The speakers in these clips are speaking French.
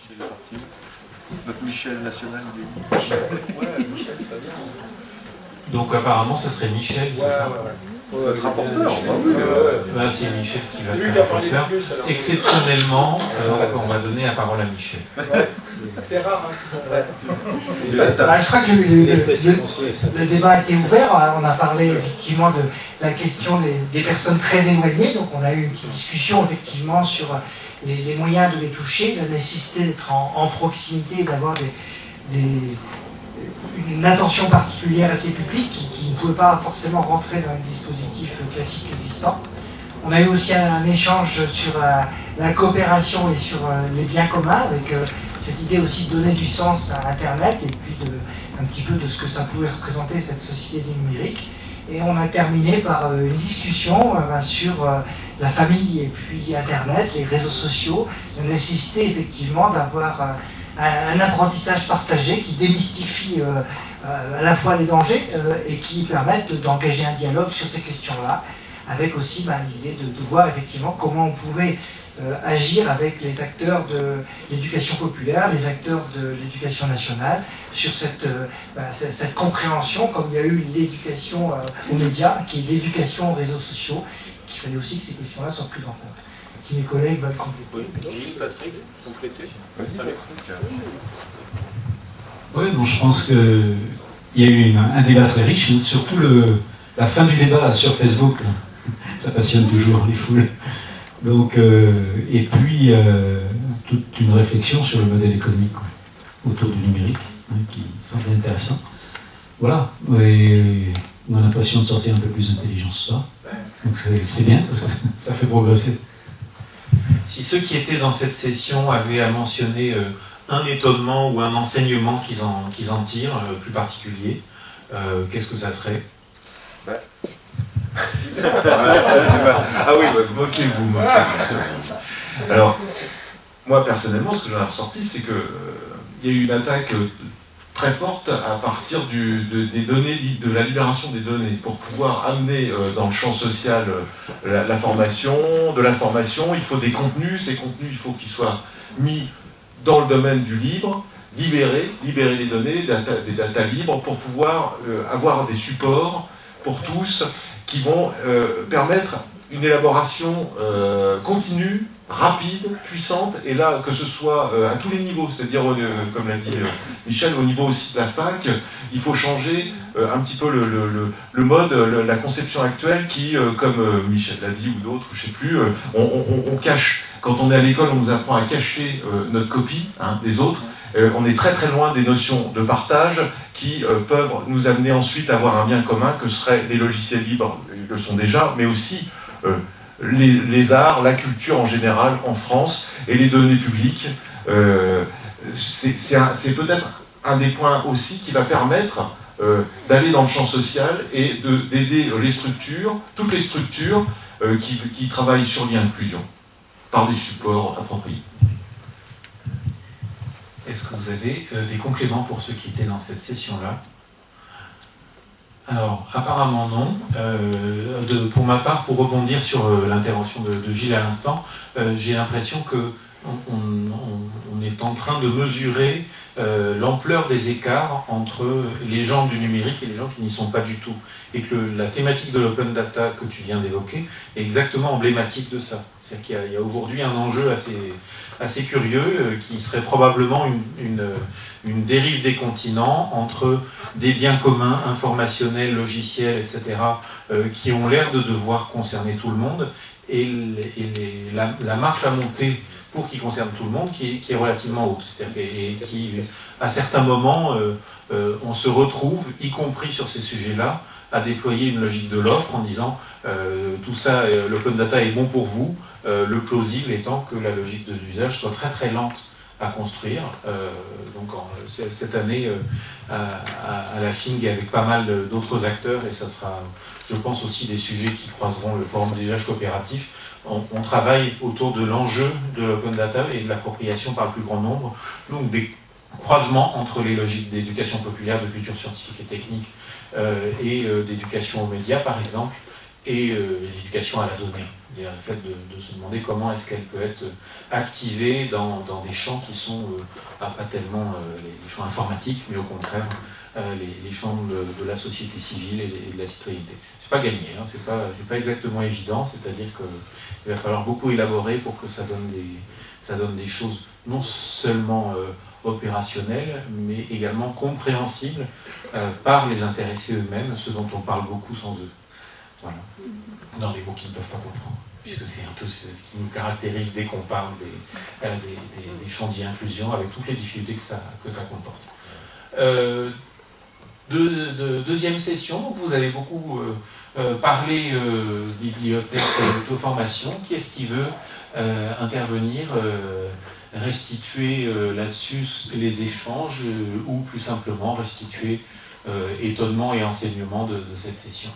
Michel est parti. Notre Michel national, il est où? Ouais, Michel, ça vient. Donc apparemment, ça serait Michel, c'est ça? Notre rapporteur, oui. C'est Michel qui va être le rapporteur. Exceptionnellement, on va donner la parole à Michel. C'est rare, hein, qu'ils sont prêts. Je crois que le débat a été ouvert. On a parlé effectivement de la question des personnes très éloignées. Donc on a eu une petite discussion effectivement sur les moyens de les toucher, la nécessité d'être en proximité, d'avoir une attention particulière à ces publics qui ne pouvaient pas forcément rentrer dans les dispositifs classiques existants. On a eu aussi un échange sur la coopération et sur les biens communs, avec cette idée aussi de donner du sens à Internet et puis un petit peu de ce que ça pouvait représenter cette société du numérique. Et on a terminé par une discussion sur la famille et puis Internet, les réseaux sociaux, la nécessité effectivement d'avoir un apprentissage partagé qui démystifie à la fois les dangers et qui permettent d'engager un dialogue sur ces questions-là, avec aussi l'idée de voir effectivement comment on pouvait agir avec les acteurs de l'éducation populaire, les acteurs de l'éducation nationale, sur cette compréhension, comme il y a eu l'éducation aux médias, qui est l'éducation aux réseaux sociaux, qu'il fallait aussi que ces questions-là soient prises en compte. Si mes collègues veulent compléter. Oui, Gilles, Patrick, compléter. Oui, donc je pense qu'il y a eu un débat très riche, hein, surtout la fin du débat là, sur Facebook. Là. Ça passionne toujours les foules. Donc, et puis, toute une réflexion sur le modèle économique quoi, autour du numérique, hein, qui semble intéressant. Voilà, et on a l'impression de sortir un peu plus d'intelligent ce soir. Donc c'est bien, parce que ça fait progresser. Si ceux qui étaient dans cette session avaient à mentionner un étonnement ou un enseignement qu'ils en tirent, plus particulier, qu'est-ce que ça serait? Ah oui, moquez-vous. Alors, moi personnellement, ce que j'en ai ressorti, c'est qu'il y a eu une attaque très forte à partir des données, de la libération des données, pour pouvoir amener dans le champ social la formation, de l'information. Il faut des contenus, ces contenus, il faut qu'ils soient mis dans le domaine du libre, libérer les données, des data libres, pour pouvoir avoir des supports pour tous qui vont permettre une élaboration continue, rapide, puissante, et là, que ce soit à tous les niveaux, c'est-à-dire, comme l'a dit Michel, au niveau aussi de la fac, il faut changer un petit peu le mode, la conception actuelle qui, comme Michel l'a dit, ou d'autres, je ne sais plus, on cache. Quand on est à l'école, on nous apprend à cacher notre copie des autres. On est très très loin des notions de partage qui peuvent nous amener ensuite à avoir un bien commun que seraient les logiciels libres, ils le sont déjà, mais aussi les arts, la culture en général en France et les données publiques. C'est peut-être un des points aussi qui va permettre d'aller dans le champ social et d'aider les structures, toutes les structures qui travaillent sur l'inclusion par des supports appropriés. Est-ce que vous avez des compléments pour ceux qui étaient dans cette session-là? Alors, apparemment non. Pour ma part, pour rebondir sur l'intervention de Gilles à l'instant, j'ai l'impression qu'on est en train de mesurer l'ampleur des écarts entre les gens du numérique et les gens qui n'y sont pas du tout. Et que la thématique de l'open data que tu viens d'évoquer est exactement emblématique de ça. C'est-à-dire qu'il y a aujourd'hui un enjeu assez curieux qui serait probablement une dérive des continents entre des biens communs, informationnels, logiciels, etc., qui ont l'air de devoir concerner tout le monde, et la marche à monter pour qu'ils concernent tout le monde qui est relativement haute. Et qui, à certains moments, on se retrouve, y compris sur ces sujets-là, à déployer une logique de l'offre en disant tout ça, l'open data est bon pour vous, le plausible étant que la logique de l'usage soit très très lente à construire. Donc cette année, à la FING, avec pas mal d'autres acteurs, et ça sera, je pense, aussi des sujets qui croiseront le forum d'usage coopératif, on travaille autour de l'enjeu de l'open data et de l'appropriation par le plus grand nombre, donc des croisements entre les logiques d'éducation populaire, de culture scientifique et technique, et d'éducation aux médias, par exemple, et l'éducation à la donnée. C'est-à-dire le fait de se demander comment est-ce qu'elle peut être activée dans des champs qui sont pas tellement les champs informatiques, mais au contraire les champs de la société civile et de la citoyenneté. C'est pas gagné, hein, c'est pas exactement évident, c'est-à-dire qu'il va falloir beaucoup élaborer pour que ça donne des choses non seulement opérationnelles, mais également compréhensibles par les intéressés eux-mêmes, ceux dont on parle beaucoup sans eux. Voilà. Dans des mots qu'ils ne peuvent pas comprendre, puisque c'est un peu ce qui nous caractérise dès qu'on parle des champs d'inclusion, avec toutes les difficultés que ça comporte. Deuxième session, vous avez beaucoup parlé bibliothèque, auto-formation. Qui est-ce qui veut intervenir, restituer là-dessus les échanges, ou plus simplement restituer étonnement et enseignement de cette session?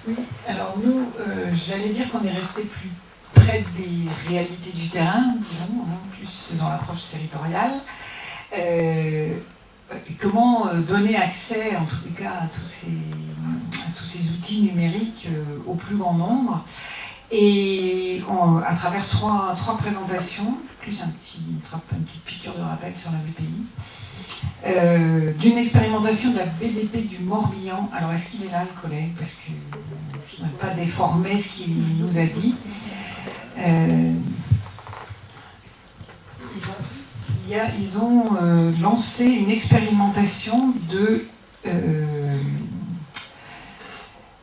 Oui, alors nous, j'allais dire qu'on est resté plus près des réalités du terrain, disons, hein, plus dans l'approche territoriale. Comment donner accès, en tous les cas, à tous ces outils numériques au plus grand nombre, et à travers trois présentations, plus une petite piqûre de rappel sur la BPI, d'une expérimentation de la BDP du Morbihan. Alors, est-ce qu'il est là, le collègue? Parce que je n'ai pas déformé ce qu'il nous a dit. Ils ont lancé une expérimentation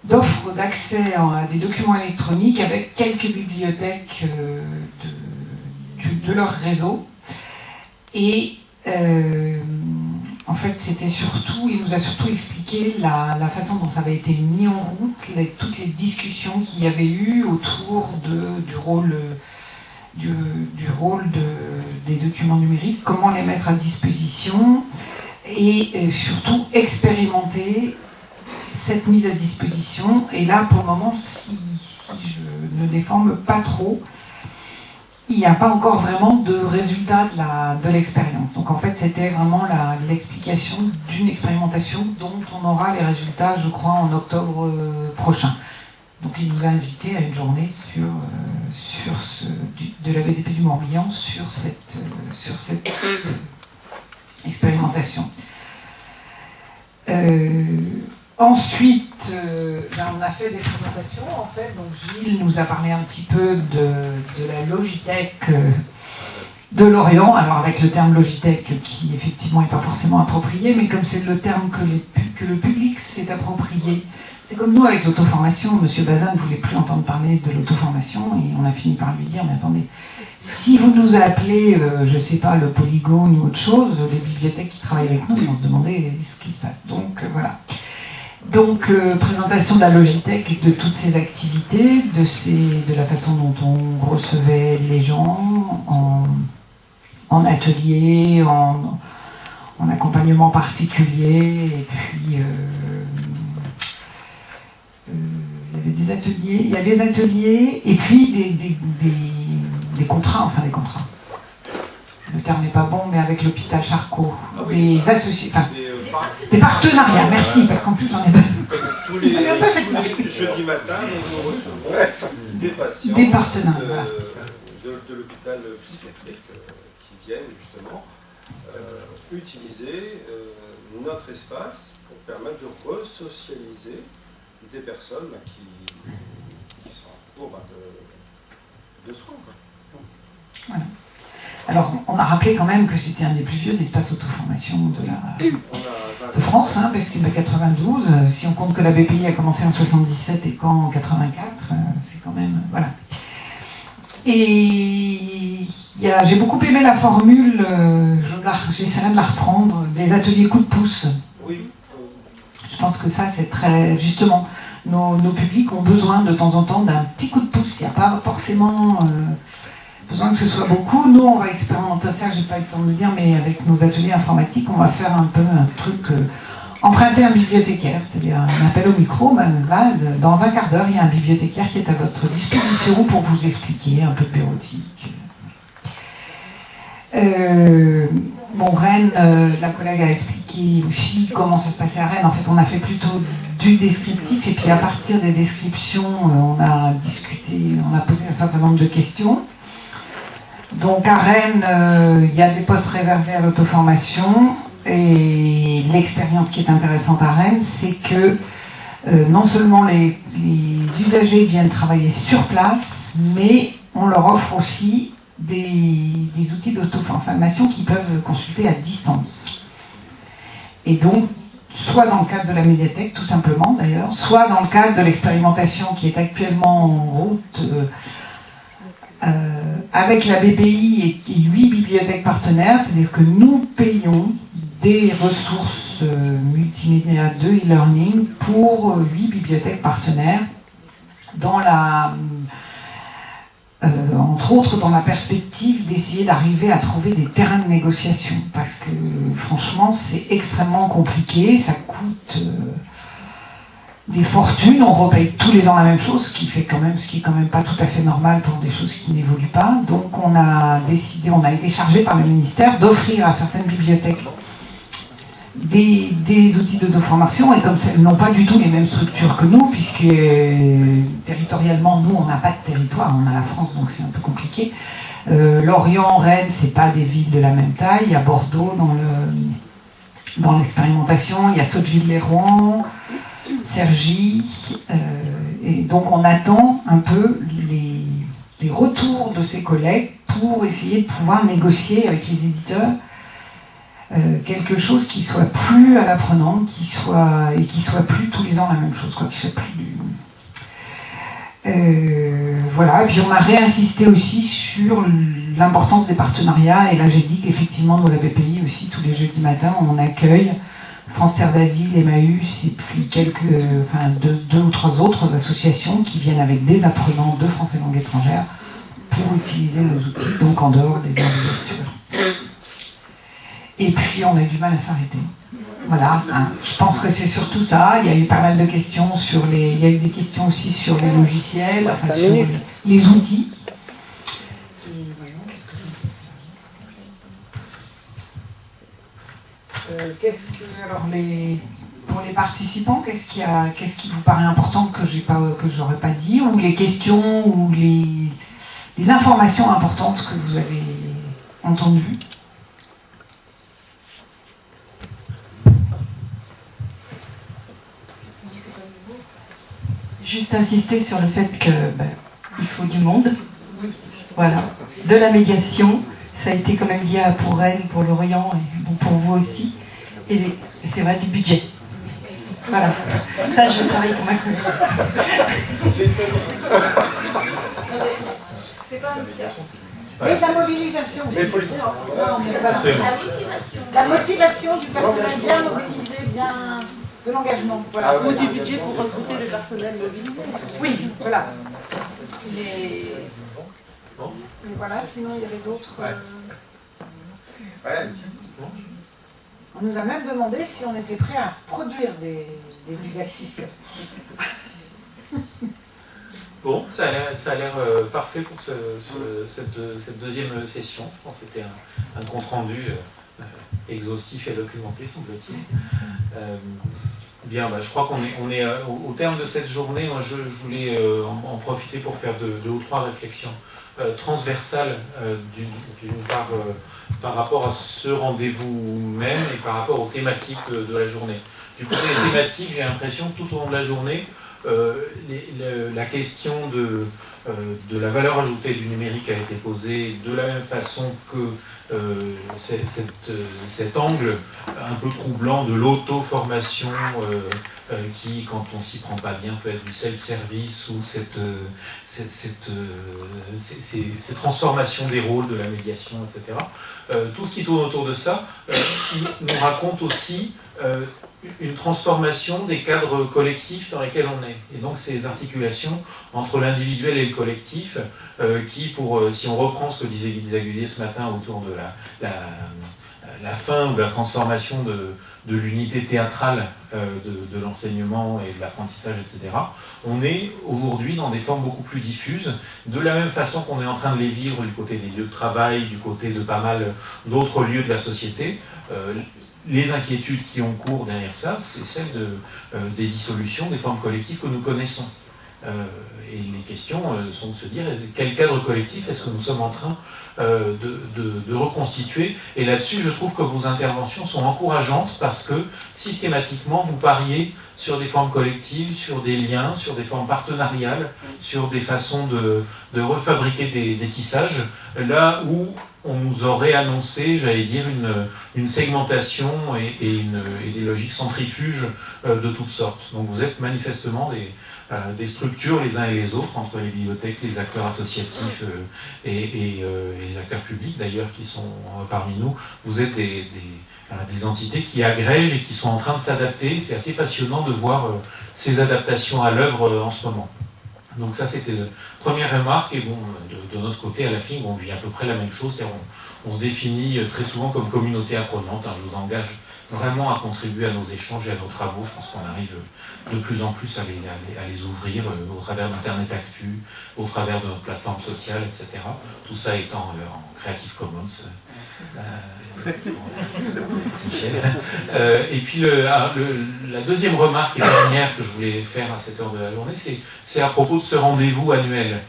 d'offres d'accès à des documents électroniques avec quelques bibliothèques de leur réseau. Et en fait, c'était surtout, il nous a surtout expliqué la façon dont ça avait été mis en route, toutes les discussions qu'il y avait eu autour du rôle des documents numériques, comment les mettre à disposition, et surtout expérimenter cette mise à disposition. Et là, pour le moment, si je ne déforme pas trop, il n'y a pas encore vraiment de résultat de l'expérience. Donc en fait, c'était vraiment l'explication d'une expérimentation dont on aura les résultats, je crois, en octobre prochain. Donc il nous a invités à une journée de la BDP du Morbihan sur cette expérimentation. Ensuite, on a fait des présentations, en fait. Donc Gilles nous a parlé un petit peu de la Logitech de Lorient, alors avec le terme Logitech qui effectivement n'est pas forcément approprié, mais comme c'est le terme que le public s'est approprié. C'est comme nous avec l'auto-formation, M. Bazin ne voulait plus entendre parler de l'auto-formation, et on a fini par lui dire, mais attendez, si vous nous appelez, je ne sais pas, le Polygone ou autre chose, les bibliothèques qui travaillent avec nous, on se demandait ce qui se passe. Donc voilà. Donc, présentation de la Logitech, de toutes ces activités, de la façon dont on recevait les gens en atelier, en accompagnement particulier, et puis il y a des ateliers, et puis des contrats, enfin des contrats. Le terme n'est pas bon, mais avec l'hôpital Charcot, des associés, enfin, des partenariats, merci, parce qu'en plus j'en ai pas. Tous les jeudis matin, nous recevons des patients des partenaires, voilà. de l'hôpital psychiatrique qui viennent justement utiliser notre espace pour permettre de resocialiser des personnes qui sont en cours de soins. Voilà. Alors, on a rappelé quand même que c'était un des plus vieux espaces auto-formation de France, hein, parce que 92, si on compte que la BPI a commencé en 77 et qu'en 84, c'est quand même... Voilà. Et j'ai beaucoup aimé la formule, j'essaierai de la reprendre, des ateliers coup de pouce. Oui. Je pense que ça, c'est très... Justement, nos publics ont besoin de temps en temps d'un petit coup de pouce. Il n'y a pas forcément... besoin que ce soit beaucoup. Nous, on va expérimenter ça, j'ai pas eu le temps de le dire, mais avec nos ateliers informatiques, on va faire un peu un truc, emprunter un bibliothécaire, c'est-à-dire un appel au micro. Ben, là, dans un quart d'heure, il y a un bibliothécaire qui est à votre disposition pour vous expliquer un peu de bureautique. Bon, Rennes, la collègue a expliqué aussi comment ça se passait à Rennes. En fait, on a fait plutôt du descriptif et puis à partir des descriptions, on a discuté, on a posé un certain nombre de questions. Donc à Rennes, il y a des postes réservés à l'auto-formation et l'expérience qui est intéressante à Rennes, c'est que non seulement les usagers viennent travailler sur place, mais on leur offre aussi des outils d'auto-formation qu'ils peuvent consulter à distance. Et donc, soit dans le cadre de la médiathèque, tout simplement d'ailleurs, soit dans le cadre de l'expérimentation qui est actuellement en route avec la BPI et 8 bibliothèques partenaires, c'est-à-dire que nous payons des ressources multimédia de e-learning pour 8 bibliothèques partenaires dans entre autres dans la perspective d'essayer d'arriver à trouver des terrains de négociation parce que franchement c'est extrêmement compliqué, ça coûte des fortunes, on repaye tous les ans la même chose, ce qui est quand même pas tout à fait normal pour des choses qui n'évoluent pas. Donc on a été chargé par le ministère d'offrir à certaines bibliothèques des outils d'auto-formation, et comme elles n'ont pas du tout les mêmes structures que nous, puisque territorialement, nous, on n'a pas de territoire, on a la France, donc c'est un peu compliqué. Lorient, Rennes, c'est pas des villes de la même taille. Il y a Bordeaux dans l'expérimentation, il y a Sotteville-les-Rouen, Cergy, et donc on attend un peu les retours de ces collègues pour essayer de pouvoir négocier avec les éditeurs quelque chose qui soit plus à la prenante, qui soit plus tous les ans la même chose, quoi, qui soit plus voilà. Et puis on a réinsisté aussi sur l'importance des partenariats, et là j'ai dit qu'effectivement dans la BPI aussi tous les jeudis matins on accueille France Terre d'Asile, Emmaüs et puis deux ou trois autres associations qui viennent avec des apprenants de français langue étrangère pour utiliser nos outils, donc en dehors des heures de lecture. Et puis on a du mal à s'arrêter. Voilà, hein. Je pense que c'est surtout ça. Il y a eu pas mal de questions il y a eu des questions aussi sur les logiciels, enfin, sur les outils. Pour les participants, qu'est-ce qui vous paraît important que j'aurais pas dit, ou les questions ou les informations importantes que vous avez entendues? Juste insister sur le fait qu'il faut du monde, voilà, de la médiation, ça a été quand même dit pour Rennes, pour Lorient et bon, pour vous aussi, et c'est vrai du budget. Voilà, ça je travaille pour ma collègue. C'est pas mais la mobilisation aussi. La motivation du personnel bien mobilisé, bien de l'engagement. Voilà. Ou du budget pour recruter le personnel mobilisé. Oui, voilà. Mais voilà, sinon il y avait d'autres. On nous a même demandé si on était prêt à produire des didacticiels. Bon, ça a l'air parfait pour cette deuxième session. Je pense que c'était un compte-rendu exhaustif et documenté, semble-t-il. Bien, je crois qu'on est au terme de cette journée. Moi, je voulais en profiter pour faire deux ou trois réflexions transversales, d'une part par rapport à ce rendez-vous même et par rapport aux thématiques de la journée. Du côté des thématiques, j'ai l'impression que tout au long de la journée, la question de la valeur ajoutée du numérique a été posée de la même façon que cet angle un peu troublant de l'auto-formation qui, quand on s'y prend pas bien, peut être du self-service, ou ces transformations des rôles, de la médiation, etc. Tout ce qui tourne autour de ça, il nous raconte aussi une transformation des cadres collectifs dans lesquels on est. Et donc ces articulations entre l'individuel et le collectif, qui, si on reprend ce que disait Guy Desaguliers ce matin autour de la fin ou la transformation de l'unité théâtrale de l'enseignement et de l'apprentissage, etc., on est aujourd'hui dans des formes beaucoup plus diffuses, de la même façon qu'on est en train de les vivre du côté des lieux de travail, du côté de pas mal d'autres lieux de la société. Les inquiétudes qui ont cours derrière ça, c'est celle des dissolutions, des formes collectives que nous connaissons. Et les questions sont de se dire quel cadre collectif est-ce que nous sommes en train de reconstituer. Et là-dessus, je trouve que vos interventions sont encourageantes parce que systématiquement, vous pariez sur des formes collectives, sur des liens, sur des formes partenariales, sur des façons de refabriquer des tissages, là où on nous aurait annoncé, j'allais dire, une segmentation et des logiques centrifuges de toutes sortes. Donc vous êtes manifestement des structures les uns et les autres, entre les bibliothèques, les acteurs associatifs et les acteurs publics d'ailleurs qui sont parmi nous. Vous êtes des entités qui agrègent et qui sont en train de s'adapter. C'est assez passionnant de voir ces adaptations à l'œuvre en ce moment. Donc ça, c'était la première remarque. Et bon, de notre côté, à la FING, on vit à peu près la même chose. C'est-à-dire on se définit très souvent comme communauté apprenante. Je vous engage vraiment à contribuer à nos échanges et à nos travaux. Je pense qu'on arrive de plus en plus à les ouvrir au travers d'Internet Actu, au travers de notre plateforme sociale, etc. Tout ça étant en Creative Commons. Et puis la deuxième remarque et dernière que je voulais faire à cette heure de la journée, c'est à propos de ce rendez-vous annuel.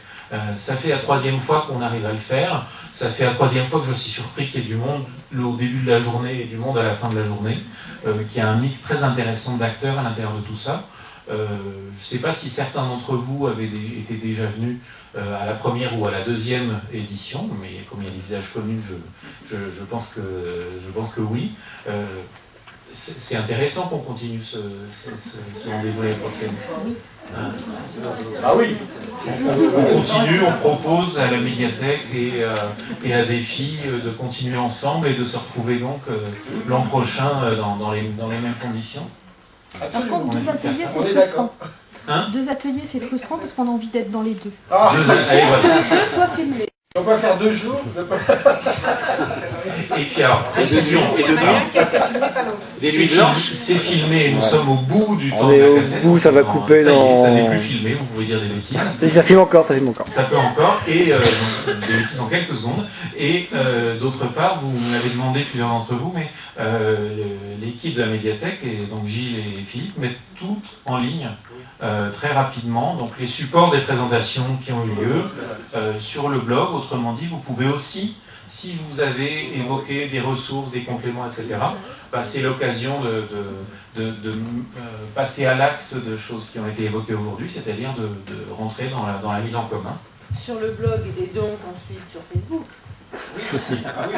Ça fait la 3e fois qu'on arrive à le faire. Ça fait la 3e fois que je suis surpris qu'il y ait du monde au début de la journée et du monde à la fin de la journée, qu'il y a un mix très intéressant d'acteurs à l'intérieur de tout ça. Je ne sais pas si certains d'entre vous avaient été déjà venus à la première ou à la 2e édition, mais comme il y a des visages connus, je pense que oui. C'est intéressant qu'on continue ce rendez-vous l'année prochaine. Ah oui. On continue, on propose à la médiathèque et à Défi de continuer ensemble et de se retrouver donc l'an prochain dans les mêmes conditions. Par contre, 2 ateliers, On c'est est frustrant. d'accord. 2 ateliers, c'est frustrant parce qu'on a envie d'être dans les 2. Ah, Allez, voilà. 2 fois filmés. on va faire 2 jours. Et puis alors, précision, c'est filmé et nous sommes au bout du temps de la cassette. Bout, ça va couper Ça n'est plus filmé, vous pouvez dire des bêtises. Ça filme encore, ça filme encore. Ça peut encore, et donc, des bêtises en quelques secondes. Et d'autre part, vous m'avez demandé, plusieurs d'entre vous, mais l'équipe de la médiathèque, et donc Gilles et Philippe, mettent tout en ligne très rapidement. Donc les supports des présentations qui ont eu lieu sur le blog, autrement dit, vous pouvez aussi, si vous avez évoqué des ressources, des compléments, etc., c'est l'occasion de passer à l'acte de choses qui ont été évoquées aujourd'hui, c'est-à-dire de rentrer dans la mise en commun. Sur le blog et donc ensuite sur Facebook. Oui, aussi. Ah oui,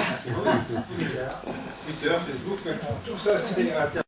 Twitter, Facebook, tout ça, c'est